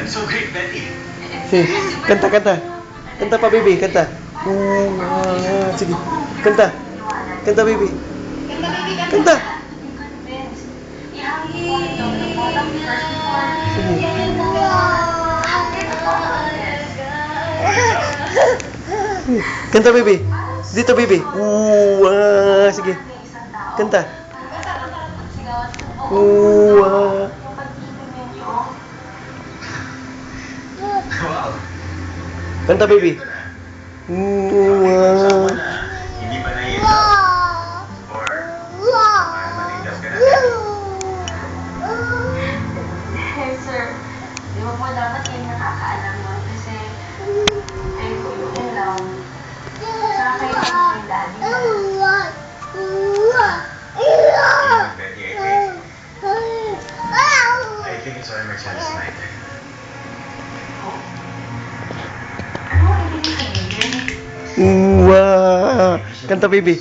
That's so great, Betty. Kanta, kanta. Kanta pa, baby. Kanta. Sige. Kanta. Kanta, baby. Kanta. Sige. Kanta, baby. Dito, baby. Sige. Kanta. Wow. Kanta, baby. Hindi ba naiiyak? Or matigas ka na? Sir, di ba po dapat yung nakakaalam mo kasi ayun po yun lang. Saka kayo yung daddy na. Betty, I think it's our chance tonight. Ano ang ibig sabihin? Kanta, baby.